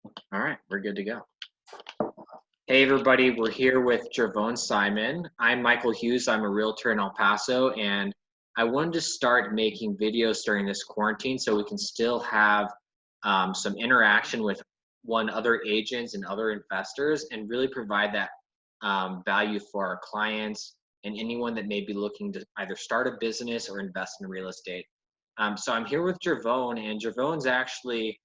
All right, we're good to go. Hey, everybody, we're here with Gervon Simon. I'm Michael Hughes. I'm a realtor in El Paso, and I wanted to start making videos during this quarantine so we can still have some interaction with other agents and other investors and really provide that value for our clients and anyone that may be looking to either start a business or invest in real estate. So I'm here with Gervon, and Gervon's actually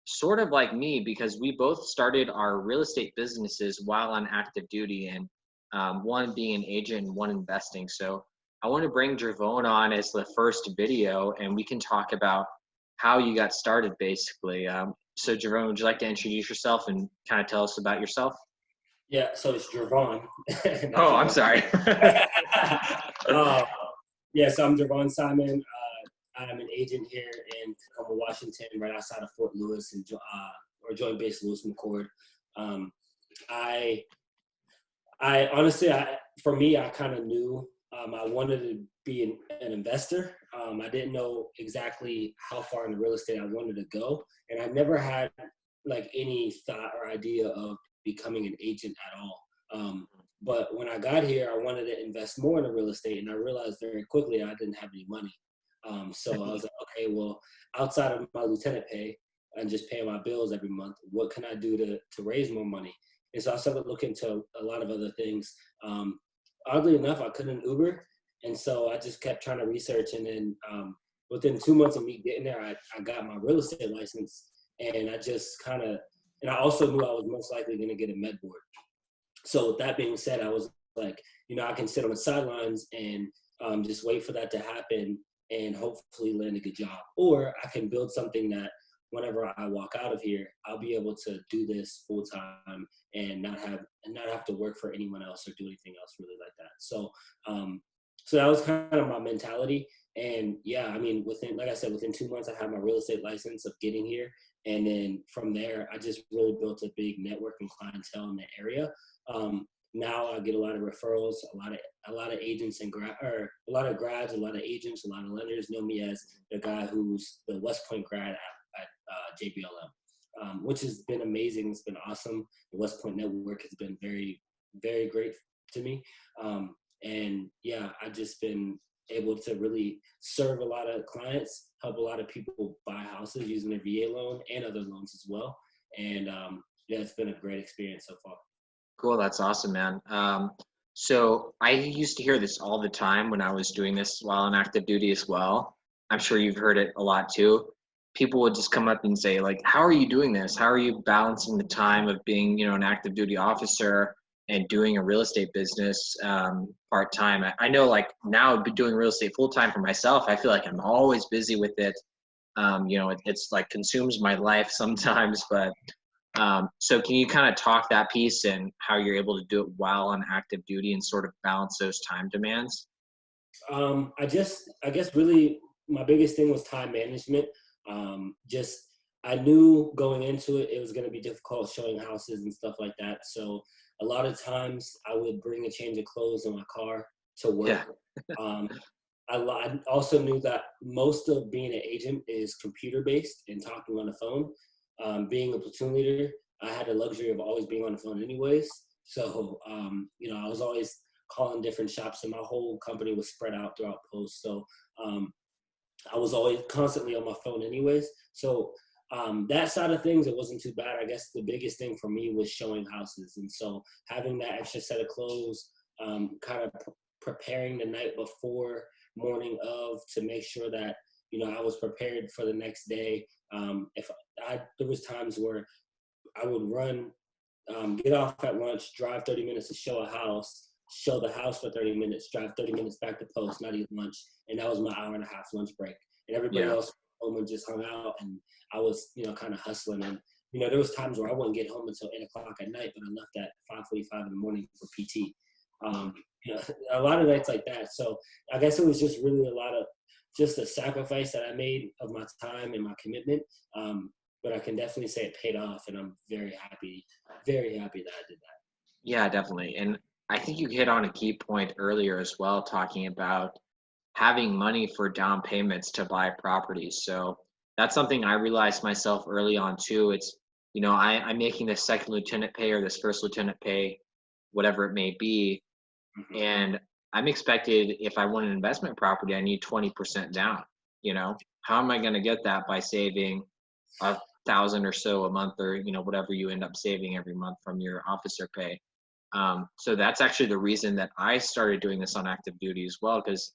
sort of like me because we both started our real estate businesses while on active duty, and one being an agent and one investing. So I want to bring Gervon on as the first video, and we can talk about how you got started, basically. So Gervon, would you like to introduce yourself and kind of tell us about yourself? Yeah, so it's Gervon, not Oh, I'm Gervon. sorry. uh, yeah, so I'm Gervon Simon. I'm an agent here in Tacoma, Washington, right outside of Fort Lewis, and or Joint Base Lewis McChord. Um, I, I honestly, for me, I kind of knew I wanted to be an investor. I didn't know exactly how far in the real estate I wanted to go, and I never had like any thought or idea of becoming an agent at all. But when I got here, I wanted to invest more in the real estate, and I realized very quickly I didn't have any money. So I was like, okay, well, outside of my lieutenant pay and just paying my bills every month, what can I do to raise more money? And so I started looking to a lot of other things. Oddly enough, I couldn't Uber, and so I just kept trying to research. And then within 2 months of me getting there, I got my real estate license, and I just kind of, and I also knew I was most likely going to get a med board. So with that being said, I was like, I can sit on the sidelines and just wait for that to happen and hopefully land a good job. Or I can build something that whenever I walk out of here, I'll be able to do this full time and not have to work for anyone else or do anything else really like that. So that was kind of my mentality. And yeah, I mean, like I said, within 2 months, I had my real estate license of getting here. And then from there, I just really built a big network and clientele in the area. Now I get a lot of referrals, a lot of agents and a lot of grads, a lot of agents, a lot of lenders know me as the guy who's the West Point grad at JBLM, which has been amazing. It's been awesome. The West Point network has been very, very great to me. And yeah, I've just been able to really serve a lot of clients, help a lot of people buy houses using their VA loan and other loans as well. And yeah, it's been a great experience so far. Cool, that's awesome, man. So I used to hear this all the time when I was doing this while on active duty as well. I'm sure you've heard it a lot too. People would just come up and say, like, how are you doing this? How are you balancing the time of being, an active duty officer and doing a real estate business part time? I know, like, now doing real estate full time for myself, I feel like I'm always busy with it. It's like consumes my life sometimes, but so can you kind of talk that piece and how you're able to do it while on active duty and sort of balance those time demands? I guess really my biggest thing was time management. Just I knew going into it, it was going to be difficult showing houses and stuff like that. So a lot of times I would bring a change of clothes in my car to Yeah. work. Um, I also knew that most of being an agent is computer based and talking on the phone. Being a platoon leader, I had the luxury of always being on the phone anyways. So, I was always calling different shops, and my whole company was spread out throughout post. So I was always constantly on my phone anyways. So that side of things, it wasn't too bad. I guess the biggest thing for me was showing houses. And so having that extra set of clothes, kind of preparing the night before, morning of, to make sure that, I was prepared for the next day. There was times where I would run, get off at lunch, drive 30 minutes to show a house, show the house for 30 minutes, drive 30 minutes back to post, not eat lunch. And that was my hour and a half lunch break. And everybody Yeah. else home and just hung out. And I was, kind of hustling. And, there was times where I wouldn't get home until 8 o'clock at night, but I left at 5:45 in the morning for PT. Um, a lot of nights like that. So I guess it was just really a lot of just a sacrifice that I made of my time and my commitment. But I can definitely say it paid off, and I'm very happy that I did that. Yeah, definitely. And I think you hit on a key point earlier as well, talking about having money for down payments to buy properties. So that's something I realized myself early on too. It's, you know, I'm making this second lieutenant pay or this first lieutenant pay, whatever it may be. And I'm expected, if I want an investment property, I need 20% down. You know, how am I going to get that by saving 1,000 or so a month, or, you know, whatever you end up saving every month from your officer pay? So that's actually the reason that I started doing this on active duty as well, because,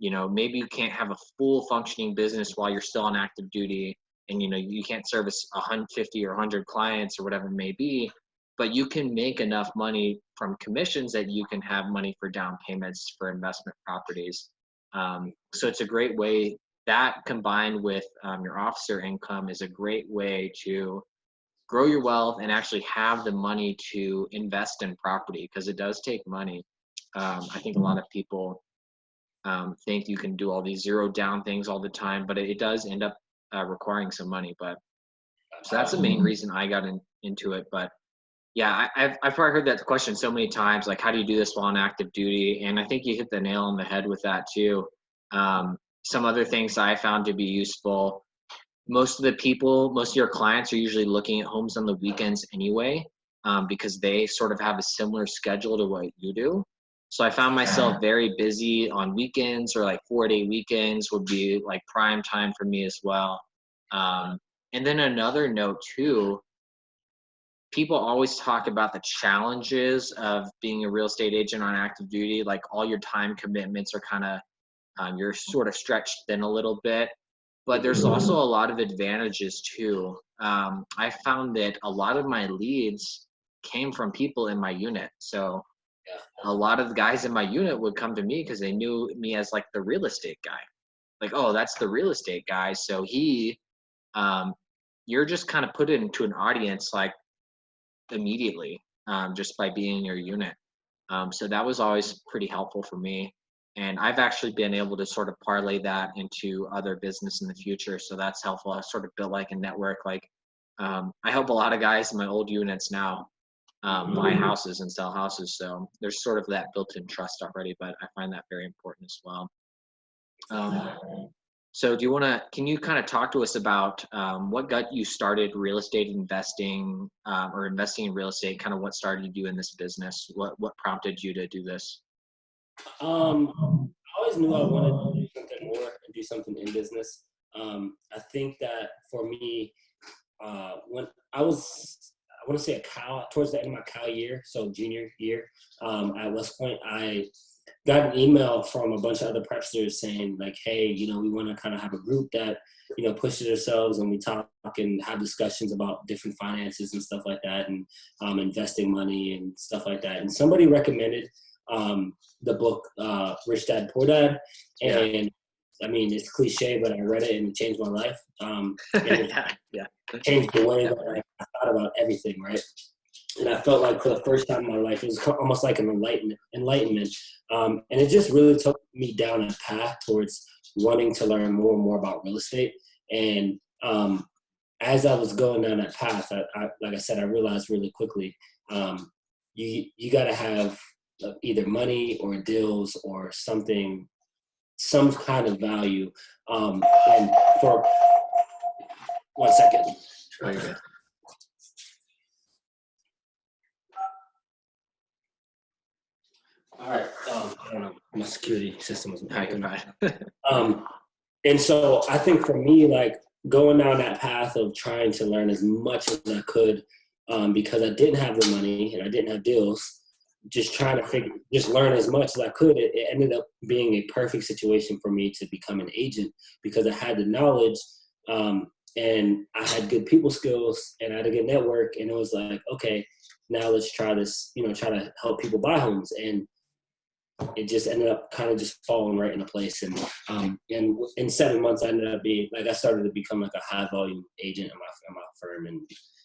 you know, maybe you can't have a full functioning business while you're still on active duty, and, you know, you can't service 150 or 100 clients or whatever it may be, but you can make enough money from commissions that you can have money for down payments for investment properties. So it's a great way, that combined with your officer income is a great way to grow your wealth and actually have the money to invest in property, because it does take money. I think a lot of people think you can do all these zero down things all the time, but it does end up requiring some money. But so that's the main reason I got into it. But yeah, I've probably heard that question so many times, like, how do you do this while on active duty? And I think you hit the nail on the head with that too. Some other things I found to be useful: most of your clients are usually looking at homes on the weekends anyway, because they sort of have a similar schedule to what you do. So I found myself very busy on weekends, or like 4-day weekends would be like prime time for me as well. And then another note too, people always talk about the challenges of being a real estate agent on active duty. Like, all your time commitments are kind of, you're sort of stretched thin a little bit, but there's also a lot of advantages too. I found that a lot of my leads came from people in my unit. So a lot of the guys in my unit would come to me because they knew me as like the real estate guy. Like, oh, that's the real estate guy. So you're just kind of put into an audience like immediately, just by being in your unit. So that was always pretty helpful for me. And I've actually been able to sort of parlay that into other business in the future. So that's helpful. I've sort of built like a network. Like, I help a lot of guys in my old units now buy houses and sell houses. So there's sort of that built-in trust already, but I find that very important as well. So can you kind of talk to us about what got you started real estate investing, or investing in real estate, kind of what started you in this business? What prompted you to do this? I always knew I wanted to do something more and do something in business. I think that for me, when I want to say towards the end of my Cal year, so junior year, at West Point, I got an email from a bunch of other prepsters saying like, hey, you know, we want to kind of have a group that, you know, pushes ourselves and we talk and have discussions about different finances and stuff like that, and investing money and stuff like that. And somebody recommended the book Rich Dad Poor Dad, and I mean, it's cliche, but I read it and it changed my life. And it changed the way that I thought about everything, right? And I felt like for the first time in my life, it was almost like an enlightenment. And it just really took me down a path towards wanting to learn more and more about real estate. And as I was going down that path, like I said, I realized really quickly, you got to have either money or deals or something, some kind of value. And for 1 second. Oh, you're good. All right. I don't know. My security system was working. And so I think for me, like going down that path of trying to learn as much as I could, because I didn't have the money and I didn't have deals, just trying to just learn as much as I could. It ended up being a perfect situation for me to become an agent because I had the knowledge, and I had good people skills and I had a good network. And it was like, okay, now let's try this, you know, try to help people buy homes. And it just ended up kind of just falling right into place. And in 7 months, I ended up I started to become like a high volume agent in my firm. And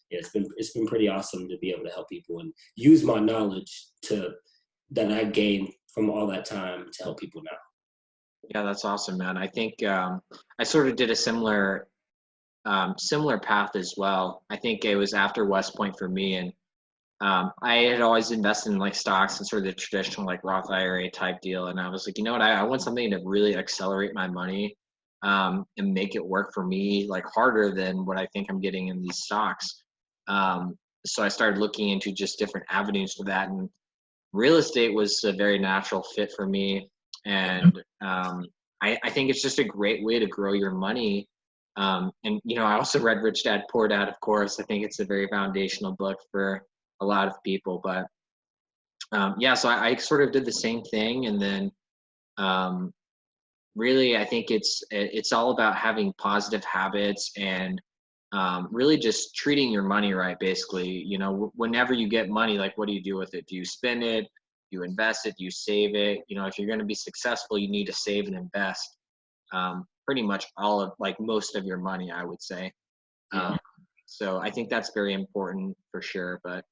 yeah, it's been pretty awesome to be able to help people and use my knowledge that I gained from all that time to help people now. Yeah, that's awesome, man. I think I sort of did a similar path as well. I think it was after West Point for me, and I had always invested in like stocks and sort of the traditional like Roth IRA type deal. And I was like, you know what, I want something to really accelerate my money and make it work for me like harder than what I think I'm getting in these stocks. So I started looking into just different avenues for that, and real estate was a very natural fit for me. And I think it's just a great way to grow your money. And I also read Rich Dad Poor Dad, of course. I think it's a very foundational book for a lot of people. But yeah, so I sort of did the same thing, and then um, really, I think it's all about having positive habits and really just treating your money right. Basically, whenever you get money, like, what do you do with it? Do you spend it? Do you invest it? Do you save it? If you're going to be successful, you need to save and invest pretty much all of, like, most of your money, I would say. Yeah. So I think that's very important for sure. But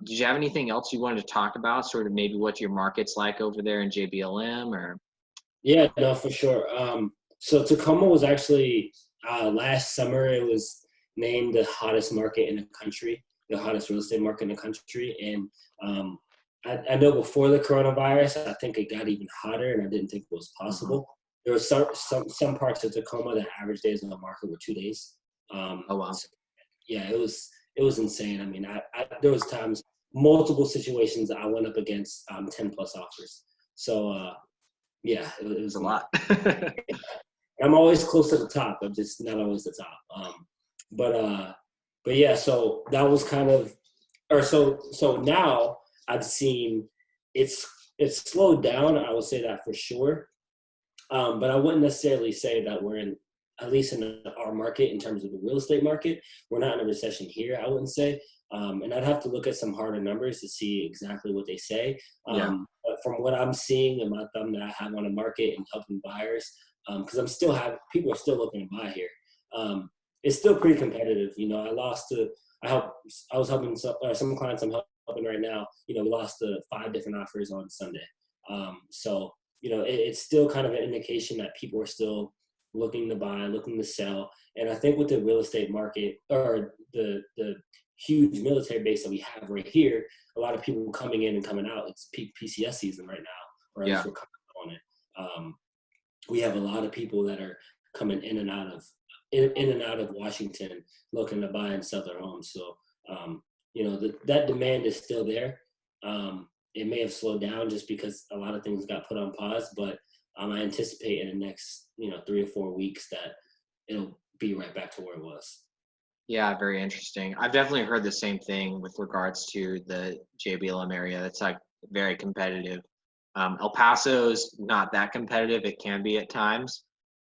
did you have anything else you wanted to talk about? Sort of maybe what your market's like over there in JBLM, or? Yeah, no, for sure. So Tacoma was actually last summer. It was named the hottest market in the country, the hottest real estate market in the country. And I know before the coronavirus, I think it got even hotter, and I didn't think it was possible. There were some parts of Tacoma that average days on the market were 2 days. Oh wow. So, yeah, it was insane. I mean, there was times, multiple situations I went up against 10 plus offers. So yeah, it was It's a lot. I'm always close to the top. I'm just not always the top. But yeah, so that was kind of, or so now I've seen it's slowed down. I would say that for sure. But I wouldn't necessarily say that we're in, at least in our market, in terms of the real estate market, we're not in a recession here, I wouldn't say. And I'd have to look at some harder numbers to see exactly what they say. Yeah. But from what I'm seeing in my thumb that I have on the market and helping buyers, because people are still looking to buy here. It's still pretty competitive. I was helping some clients I'm helping right now. We lost to 5 different offers on Sunday. So it's still kind of an indication that people are still looking to buy, looking to sell. And I think with the real estate market, or the huge military base that we have right here, a lot of people coming in and coming out. It's peak PCS season right now, or at least we're coming on it. We have a lot of people that are coming in and out of Washington looking to buy and sell their homes. So that demand is still there. It may have slowed down just because a lot of things got put on pause, but I anticipate in the next 3 or 4 weeks that it'll be right back to where it was. Yeah, very interesting. I've definitely heard the same thing with regards to the JBLM area. That's like very competitive. El Paso's not that competitive. It can be at times,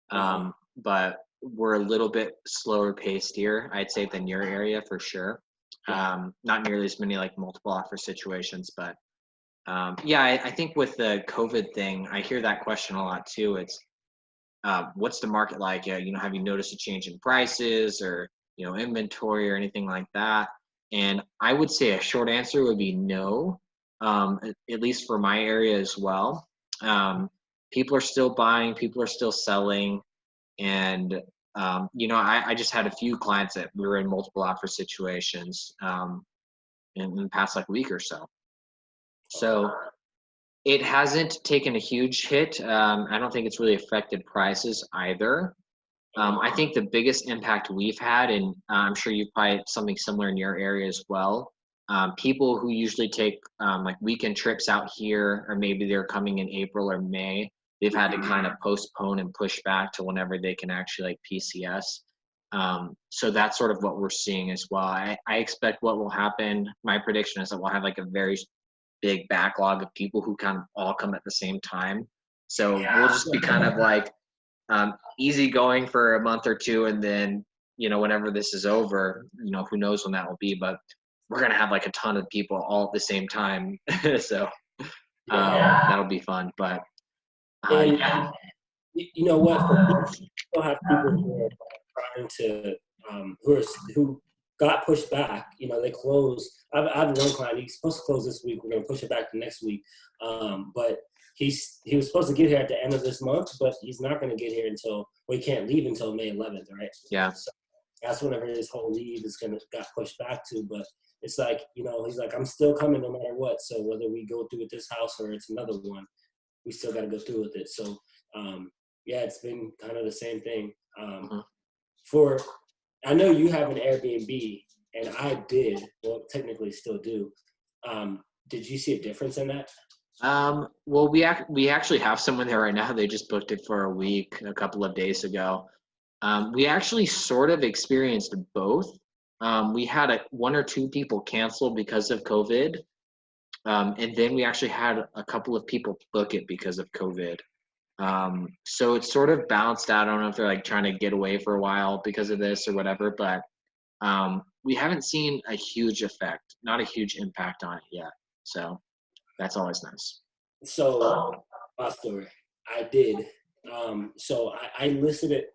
but we're a little bit slower paced here, I'd say, than your area for sure. Not nearly as many like multiple offer situations, but yeah, I think with the COVID thing, I hear that question a lot too. It's what's the market like? Have you noticed a change in prices or inventory or anything like that? And I would say a short answer would be no, at least for my area as well. People are still buying, people are still selling, and I just had a few clients that we were in multiple offer situations in the past like week or so. So it hasn't taken a huge hit. I don't think it's really affected prices either. I think the biggest impact we've had, and I'm sure you've probably had something similar in your area as well, people who usually take like weekend trips out here, or maybe they're coming in April or May, they've had to kind of postpone and push back to whenever they can actually like PCS. So that's sort of what we're seeing as well. I expect what will happen, my prediction is that we'll have like a very big backlog of people who kind of all come at the same time. So we'll just be kind of like easy going for a month or two, and then whenever this is over, who knows when that will be, but we're gonna have like a ton of people all at the same time. So that'll be fun. But And you know what? We still have people who are trying to who got pushed back. They closed. I have one client. He's supposed to close this week. We're going to push it back to next week. But he was supposed to get here at the end of this month, but he's not going to get here he can't leave until May 11th, right? Yeah. So that's whenever his whole leave got pushed back to. But it's like, he's like, I'm still coming no matter what. So whether we go through with this house or it's another one, we still got to go through with it. So yeah, it's been kind of the same thing. I know you have an Airbnb. and I did, well, technically still do. Did you see a difference in that? Well, we actually have someone there right now. They just booked it for a week a couple of days ago. We actually sort of experienced both. We had one or two people cancel because of COVID, and then we actually had a couple of people book it because of COVID. So it's sort of bounced out. I don't know if they're like trying to get away for a while because of this or whatever, but we haven't seen a huge effect, not a huge impact on it yet. So that's always nice. So, my story, I did. So I listed it.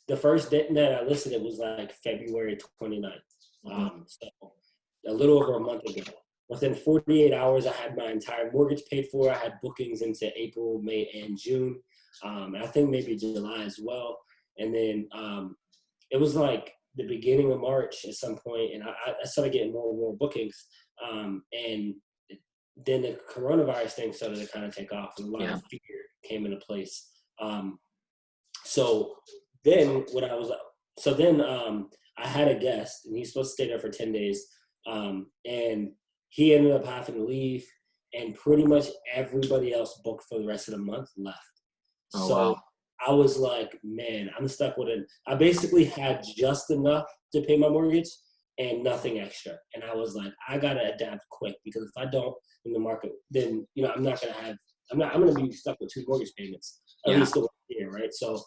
The first day that I listed it was like February 29th. So a little over a month ago. Within 48 hours, I had my entire mortgage paid for. I had bookings into April, May, and June. And I think maybe July as well. And then it was like the beginning of March at some point, and I started getting more and more bookings. And then the coronavirus thing started to kind of take off, and a lot of fear came into place. So then I had a guest, and he's supposed to stay there for 10 days. And he ended up having to leave, and pretty much everybody else booked for the rest of the month left. Oh, So wow. I was like, man, I'm stuck with it. I basically had just enough to pay my mortgage and nothing extra. And I was like, I gotta adapt quick, because if I don't in the market, then I'm gonna be stuck with 2 mortgage payments at least a year, right? So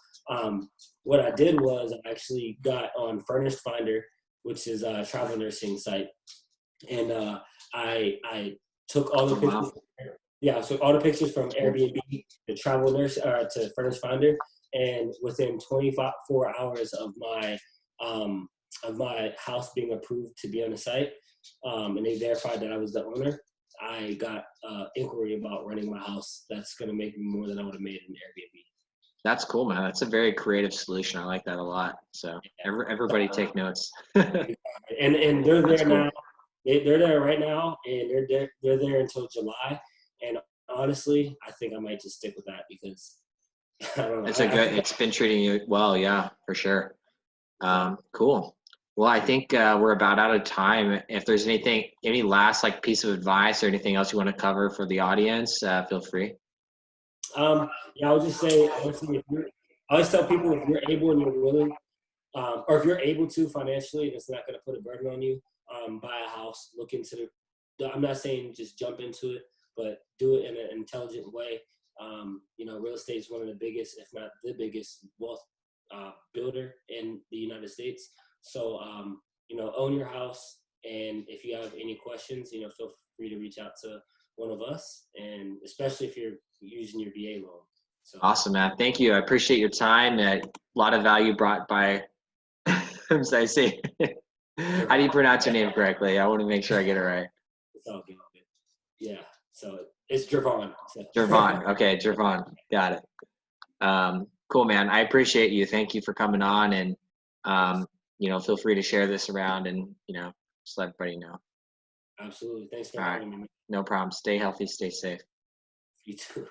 what I did was I actually got on Furnished Finder, which is a travel nursing site, and I took all the pictures. Yeah, so all the pictures from Airbnb, the travel nurse, to Furnished Finder, and within 24 hours of my house being approved to be on the site, and they verified that I was the owner, I got inquiry about renting my house. That's going to make me more than I would have made in Airbnb. That's cool, man. That's a very creative solution. I like that a lot. So everybody take notes. And they're there cool. Now. They're there right now, and they're there until July. And honestly, I think I might just stick with that, because I don't know. It's been treating you well, yeah, for sure. Cool. Well, I think we're about out of time. If there's any last like piece of advice or anything else you want to cover for the audience, feel free. Yeah, I would just say, honestly, I always tell people, if you're able and you're willing, or if you're able to financially, and it's not going to put a burden on you, buy a house. Look into I'm not saying just jump into it, but do it in an intelligent way. Real estate is one of the biggest, if not the biggest, wealth builder in the United States. So, own your house. And if you have any questions, feel free to reach out to one of us, and especially if you're using your VA loan. So. Awesome, man. Thank you. I appreciate your time. A lot of value brought by, I say, how do you pronounce your name correctly? I want to make sure I get it right. It's all good. Yeah. So it's Gervon. Gervon. Okay, Gervon. Got it. Cool, man. I appreciate you. Thank you for coming on, and feel free to share this around, and just let everybody know. Absolutely. Thanks for having me. No problem. Stay healthy. Stay safe. You too.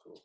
Cool.